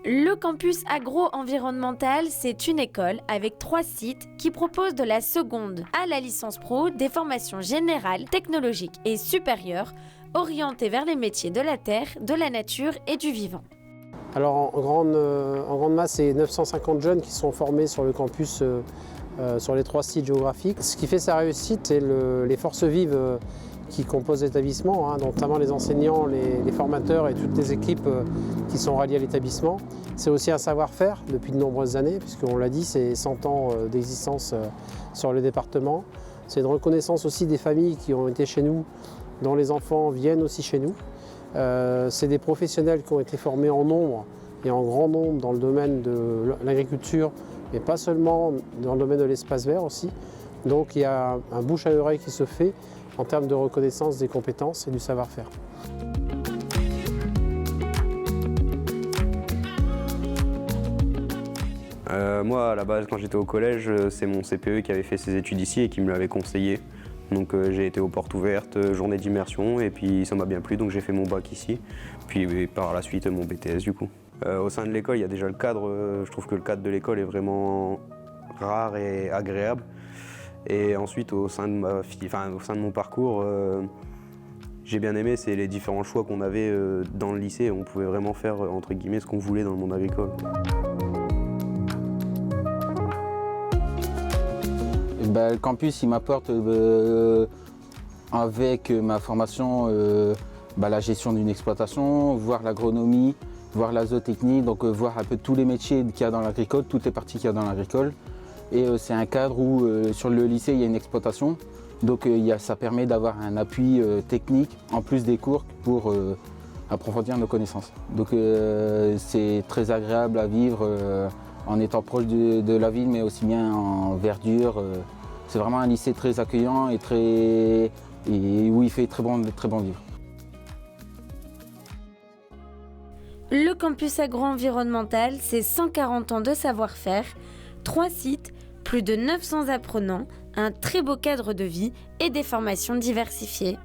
Le campus agro-environnemental, c'est une école avec 3 sites qui proposent de la seconde à la licence pro des formations générales, technologiques et supérieures orientées vers les métiers de la terre, de la nature et du vivant. Alors en grande masse, c'est 950 jeunes qui sont formés sur le campus sur les 3 sites géographiques. Ce qui fait sa réussite, c'est les forces vives qui composent l'établissement, notamment les enseignants, les formateurs et toutes les équipes qui sont ralliées à l'établissement. C'est aussi un savoir-faire depuis de nombreuses années, puisqu'on l'a dit, c'est 100 ans d'existence sur le département. C'est une reconnaissance aussi des familles qui ont été chez nous, dont les enfants viennent aussi chez nous. C'est des professionnels qui ont été formés en nombre et en grand nombre dans le domaine de l'agriculture, mais pas seulement dans le domaine de l'espace vert aussi. Donc il y a un bouche à oreille qui se fait en termes de reconnaissance des compétences et du savoir-faire. Moi, à la base, quand j'étais au collège, c'est mon CPE qui avait fait ses études ici et qui me l'avait conseillé. Donc j'ai été aux portes ouvertes, journée d'immersion, et puis ça m'a bien plu, donc j'ai fait mon bac ici. Puis par la suite, mon BTS du coup. Au sein de l'école, il y a déjà le cadre. Je trouve que le cadre de l'école est vraiment rare et agréable. Et ensuite, au sein de mon parcours, j'ai bien aimé, c'est les différents choix qu'on avait dans le lycée. On pouvait vraiment faire, entre guillemets, ce qu'on voulait dans le monde agricole. Le campus, il m'apporte, avec ma formation, la gestion d'une exploitation, voir l'agronomie, voir la zootechnie, donc voir un peu tous les métiers qu'il y a dans l'agricole, toutes les parties qu'il y a dans l'agricole. Et c'est un cadre où sur le lycée il y a une exploitation, donc ça permet d'avoir un appui technique en plus des cours pour approfondir nos connaissances. Donc c'est très agréable à vivre en étant proche de la ville, mais aussi bien en verdure. C'est vraiment un lycée très accueillant et où il fait très bon vivre. Le campus agro-environnemental, c'est 140 ans de savoir-faire, 3 sites, plus de 900 apprenants, un très beau cadre de vie et des formations diversifiées.